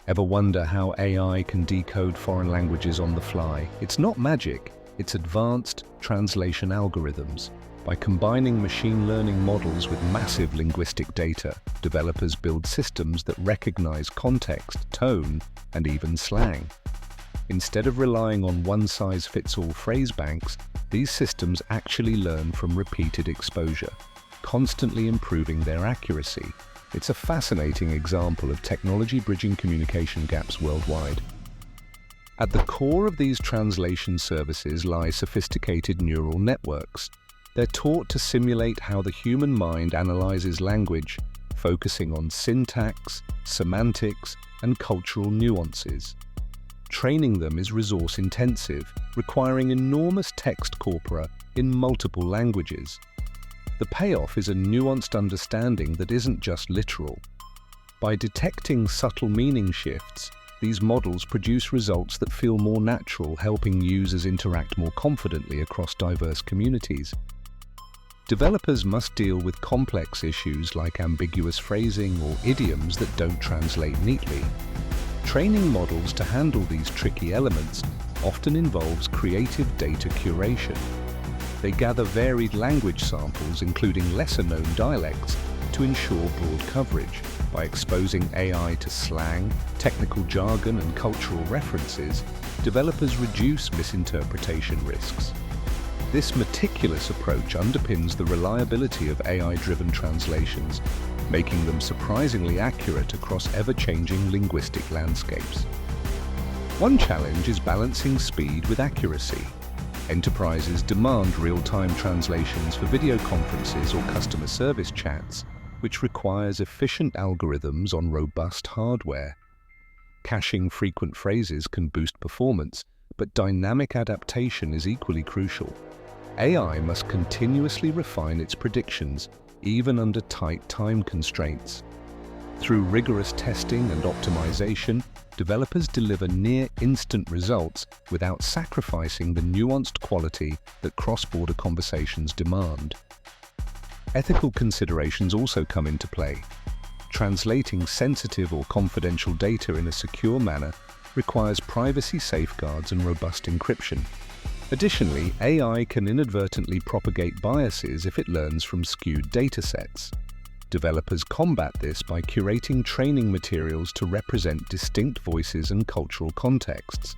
Ever wonder how AI can decode foreign languages on the fly? It's not magic, it's advanced translation algorithms. By combining machine learning models with massive linguistic data, developers build systems that recognize context, tone, and even slang. Instead of relying on one-size-fits-all phrase banks, these systems actually learn from repeated exposure, constantly improving their accuracy. It's a fascinating example of technology bridging communication gaps worldwide. At the core of these translation services lie sophisticated neural networks. They're taught to simulate how the human mind analyzes language, focusing on syntax, semantics, and cultural nuances. Training them is resource-intensive, requiring enormous text corpora in multiple languages. The payoff is a nuanced understanding that isn't just literal. By detecting subtle meaning shifts, these models produce results that feel more natural, helping users interact more confidently across diverse communities. Developers must deal with complex issues like ambiguous phrasing or idioms that don't translate neatly. Training models to handle these tricky elements often involves creative data curation. They gather varied language samples, including lesser-known dialects, to ensure broad coverage. By exposing AI to slang, technical jargon, and cultural references, developers reduce misinterpretation risks. This meticulous approach underpins the reliability of AI-driven translations, making them surprisingly accurate across ever-changing linguistic landscapes. One challenge is balancing speed with accuracy. Enterprises demand real-time translations for video conferences or customer service chats, which requires efficient algorithms on robust hardware. Caching frequent phrases can boost performance, but dynamic adaptation is equally crucial. AI must continuously refine its predictions, even under tight time constraints. Through rigorous testing and optimization, developers deliver near-instant results without sacrificing the nuanced quality that cross-border conversations demand. Ethical considerations also come into play. Translating sensitive or confidential data in a secure manner requires privacy safeguards and robust encryption. Additionally, AI can inadvertently propagate biases if it learns from skewed datasets. Developers combat this by curating training materials to represent distinct voices and cultural contexts.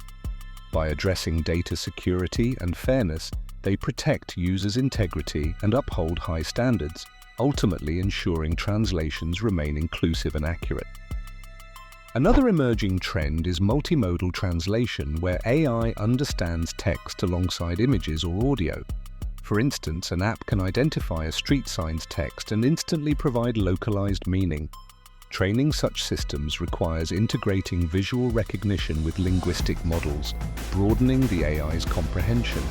By addressing data security and fairness, they protect users' integrity and uphold high standards, ultimately ensuring translations remain inclusive and accurate. Another emerging trend is multimodal translation, where AI understands text alongside images or audio. For instance, an app can identify a street sign's text and instantly provide localized meaning. Training such systems requires integrating visual recognition with linguistic models, broadening the AI's comprehension.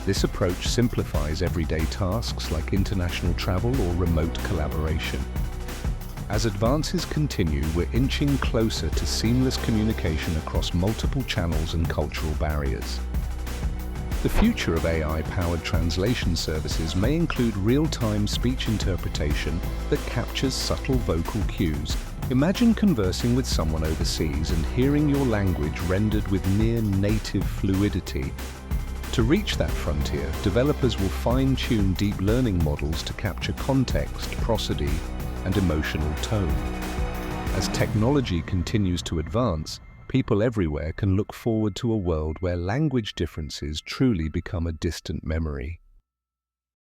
This approach simplifies everyday tasks like international travel or remote collaboration. As advances continue, we're inching closer to seamless communication across multiple channels and cultural barriers. The future of AI-powered translation services may include real-time speech interpretation that captures subtle vocal cues. Imagine conversing with someone overseas and hearing your language rendered with near-native fluidity. To reach that frontier, developers will fine-tune deep learning models to capture context, prosody, and emotional tone. As technology continues to advance, people everywhere can look forward to a world where language differences truly become a distant memory.